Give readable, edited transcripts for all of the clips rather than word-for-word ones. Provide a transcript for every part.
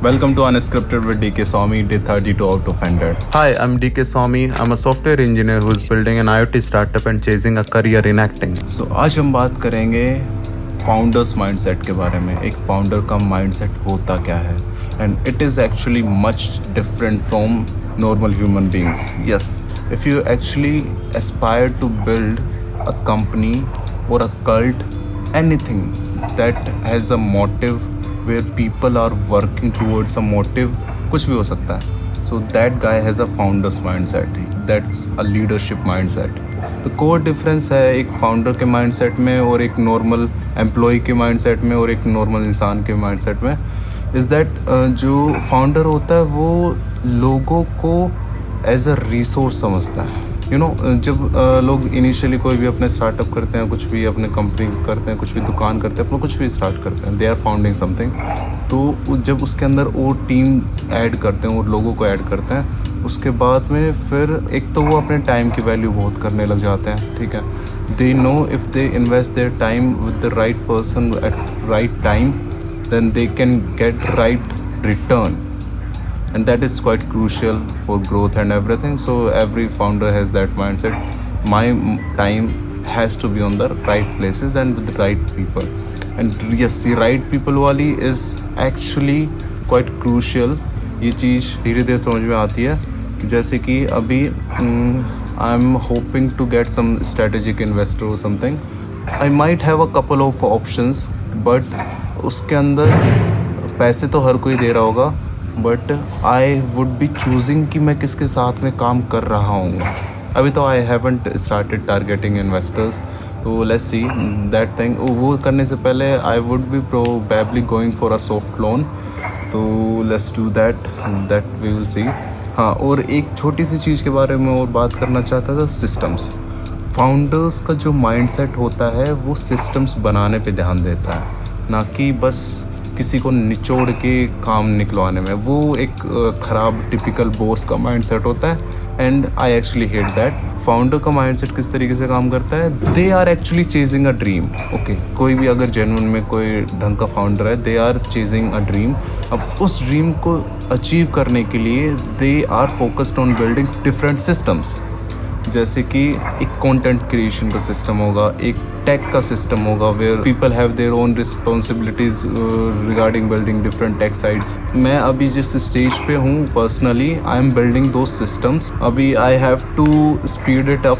Welcome to Unscripted with DK Swami, day 32 out of 100. Hi, I'm DK Swami. I'm a software engineer who's building an IoT startup and chasing a career in acting. So आज हम बात करेंगे founders mindset के बारे में. एक founder का mindset होता क्या है, and it is actually much different from normal human beings. Yes, if you actually aspire to build a company or a cult, anything that has a motive where people are working towards a motive, कुछ भी हो सकता है. So that guy has a founder's mindset. That's a leadership mindset. The core difference है एक founder के mindset में और एक नॉर्मल एम्प्लॉय के माइंडसेट में और एक नॉर्मल इंसान के माइंडसेट में इज़ दैट जो फाउंडर होता है वो लोगों को एज अ रिसोर्स समझता है. जब लोग इनिशियली कोई भी अपने स्टार्टअप करते हैं, कुछ भी अपने कंपनी करते हैं, कुछ भी दुकान करते हैं, अपना कुछ भी स्टार्ट करते हैं, दे आर फाउंडिंग समथिंग. तो जब उसके अंदर वो टीम ऐड करते हैं और लोगों को ऐड करते हैं, उसके बाद में फिर एक तो वो अपने टाइम की वैल्यू बहुत करने लग जाते हैं. ठीक है, they know if they invest their time with the right person at right time, then they can get right return, and that is quite crucial for growth and everything. So every founder has that mindset. My time has to be on the right places and with the right people, and yes, the right people वाली is actually quite crucial. ये चीज़ धीरे धीरे समझ में आती है कि जैसे कि अभी I am hoping to get some strategic investor or something. I might have a couple of options, but उसके अंदर पैसे तो हर कोई दे रहा होगा, but I would B choosing कि मैं किसके साथ में काम कर रहा हूँ. अभी तो I haven't started targeting investors, तो लेट्स सी दैट थिंग. वो करने से पहले I would be probably going for a soft loan, तो let's do that we will see. हाँ, और एक छोटी सी चीज़ के बारे में और बात करना चाहता था, सिस्टम्स. फाउंडर्स का जो माइंडसेट होता है वो सिस्टम्स बनाने पे ध्यान देता है, ना कि बस किसी को निचोड़ के काम निकलवाने में. वो एक ख़राब टिपिकल बॉस का माइंडसेट होता है, and I actually hate that. Founder का माइंडसेट किस तरीके से काम करता है, they are actually chasing a dream. Okay, कोई भी अगर जेन्युइन में कोई ढंग का फाउंडर है, they are chasing a dream. अब उस ड्रीम को अचीव करने के लिए they are focused on building different systems. जैसे कि एक कंटेंट क्रिएशन का सिस्टम होगा, एक टेक का सिस्टम होगा, where people have their own responsibilities regarding building different tech sites. मैं अभी जिस स्टेज पे हूँ पर्सनली, आई एम बिल्डिंग दो सिस्टम्स. अभी I have to speed it up.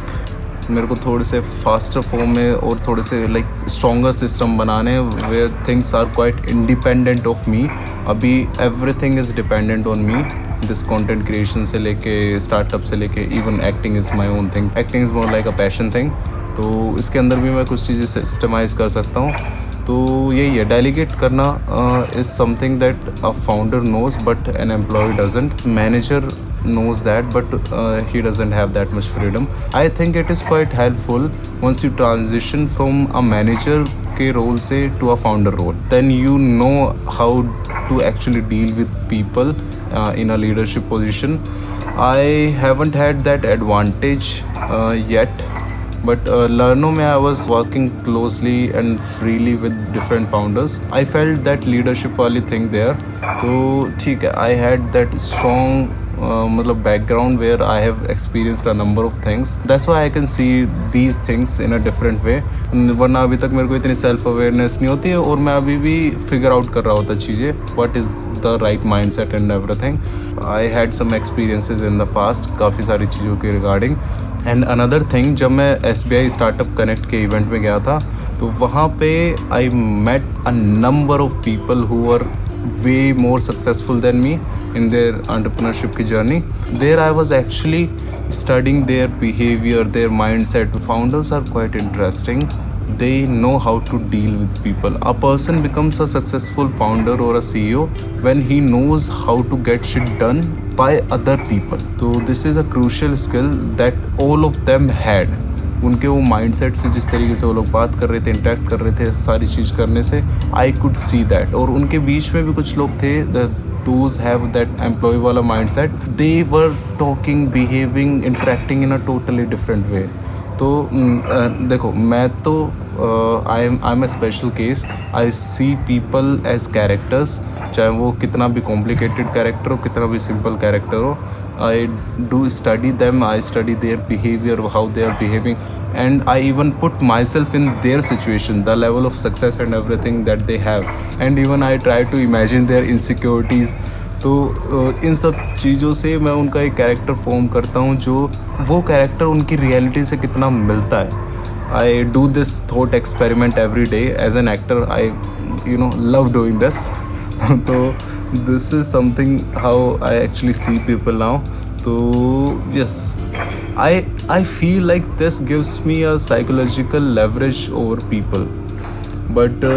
मेरे को थोड़े से फास्टर फॉर्म में और थोड़े से लाइक स्ट्रॉन्गर सिस्टम बनाने, where things are quite independent of me. अभी everything is dependent on me. This content creation से लेके स्टार्टअप से लेके even acting is my own thing. Acting is more like a passion thing. तो इसके अंदर भी मैं कुछ चीज़ें सिस्टमाइज़ कर सकता हूँ. तो यही है, डेलीगेट करना is something that a founder knows but an employee doesn't. Manager knows that, but he doesn't have that much freedom. I think it is quite helpful once you transition from a manager के role से to a founder role. Then you know how to actually deal with people in a leadership position. I haven't had that advantage yet, but Learno में I was working closely and freely with different founders. I felt that leadership वाली thing there. तो ठीक है, I had that strong मतलब background where I have experienced a number of things. That's why I can see these things in a different way. वरना अभी तक मेरे को इतनी सेल्फ अवेयरनेस नहीं होती है और मैं अभी भी फिगर आउट कर रहा होता चीज़ें, what is the right mindset and everything. I had some experiences in the past, काफ़ी सारी चीज़ों के रिगार्डिंग. एंड अनदर थिंग, जब मैं SBI स्टार्टअप कनेक्ट के इवेंट में गया था, तो वहाँ पे I met a number of people who are way more successful than me in their entrepreneurship की journey. There I was actually studying their behavior, their mindset. Founders are quite interesting. They know how to deal with people. A person becomes a successful founder or a CEO when he knows how to get shit done by other people. So this is a crucial skill that all of them had. उनके वो mindset से जिस तरीके से वो लोग बात कर रहे थे, इंटरेक्ट कर रहे थे सारी चीज़ करने से, आई कुड सी दैट. और उनके बीच में भी कुछ लोग थे, दोज हैव दैट एम्प्लॉय वाला mindset. They were talking, behaving, interacting in a totally different way. तो देखो, मैं तो I am a special case. I see people as characters, चाहे वो कितना भी कॉम्प्लिकेटेड कैरेक्टर हो, कितना भी सिंपल कैरेक्टर हो. I do study them, I study their behavior, how they are behaving, and I even put myself in their situation, the level of success and everything that they have, and even I try to imagine their insecurities. तो इन सब चीज़ों से मैं उनका एक character form करता हूँ जो वो कैरेक्टर उनकी रियलिटी से कितना मिलता है. I do this thought experiment every day as an actor. I love doing this. तो this is something how I actually see people now. So yes, I feel like this gives me a psychological leverage over people, but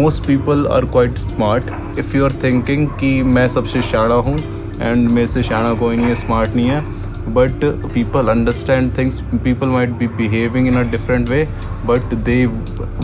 most people are quite smart. If you are thinking कि मैं सबसे शाना हूँ and मेरे से शाना कोई नहीं है, smart नहीं है, but people understand things. People might be behaving in a different way, but they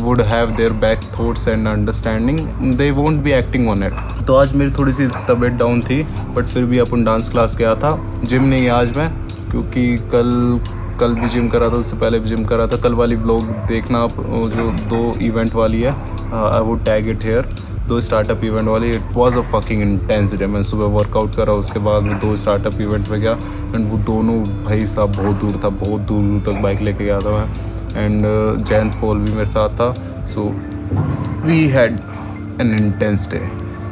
would have their back thoughts and understanding. They won't be acting on it. तो आज मेरी थोड़ी सी तबीयत डाउन थी, बट फिर भी अपन डांस क्लास गया था. जिम नहीं गया आज मैं, क्योंकि कल भी जिम करा था, उससे पहले भी जिम करा था. कल वाली ब्लॉग देखना आप, जो 2 इवेंट वाली है, I would tag it here. 2 startup event वाली. It was a fucking intense day. मैं सुबह वर्कआउट करा, उसके बाद मैं 2 स्टार्टअप इवेंट में गया, एंड वो दोनों भाई साहब बहुत दूर था, बहुत दूर तक बाइक लेके गया था मैं. एंड जयंत पॉल भी मेरे साथ था. So we had an intense day.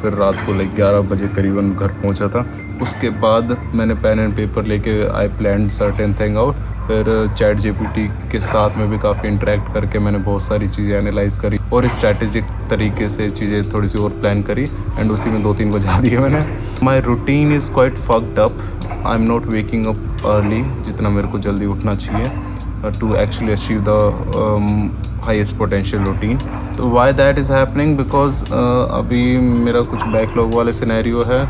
फिर रात को 11 बजे करीबन घर पहुंचा था. उसके बाद मैंने पेन एंड पेपर लेके I plan certain thing out. फिर चैट जीपीटी के साथ में भी काफ़ी इंटरेक्ट करके मैंने बहुत सारी चीज़ें एनालाइज करी और स्ट्रैटेजिक तरीके से चीज़ें थोड़ी सी और प्लान करी, एंड उसी में 2-3 बजा दिए मैंने. My routine is quite fucked up. I am not waking up early, जितना मेरे को जल्दी उठना चाहिए to actually achieve the highest potential routine. तो why that is happening, because अभी मेरा कुछ बैकलॉग वाले सिनेरियो है,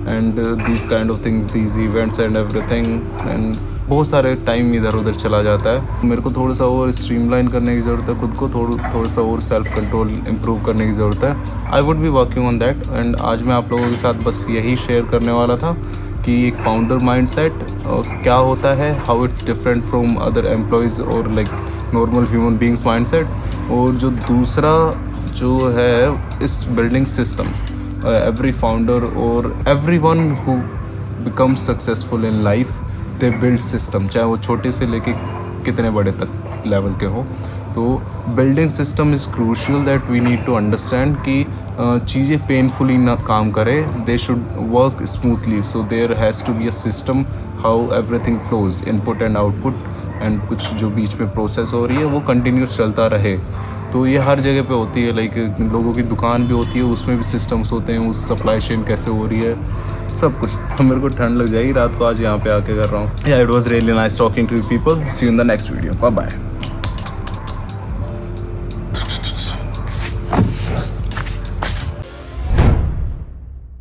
and this kind of thing, these events and everything, and बहुत सारे टाइम इधर उधर चला जाता है. मेरे को थोड़ा सा और स्ट्रीमलाइन करने की ज़रूरत है, खुद को थोड़ा सा और सेल्फ कंट्रोल इम्प्रूव करने की ज़रूरत है. I would be working on that. And आज मैं आप लोगों के साथ बस यही शेयर करने वाला था कि एक फाउंडर माइंडसेट क्या होता है, how it's different from other employees और like normal human beings mindset. और जो दूसरा जो है इस बिल्डिंग सिस्टम्स, एवरी फाउंडर और every one who becomes successful in life, they build system, चाहे वो छोटे से लेके कितने बड़े तक लेवल के हो. तो building system is crucial that we need to understand कि चीज़ें पेनफुली ना काम करें, they should work smoothly. So there has to be a system how everything flows, input and output, and कुछ जो बीच में प्रोसेस हो रही है वो कंटिन्यूस चलता रहे. तो ये हर जगह पे होती है. लाइक लोगों की दुकान भी होती है, उसमें भी सिस्टम्स होते हैं, उस सप्लाई चेन कैसे हो रही है, सब कुछ. मेरे को ठंड लग जाएगी रात को आज यहाँ पे आके कर रहा हूँ. Yeah it was really nice talking to people. See you in the next video. Bye bye.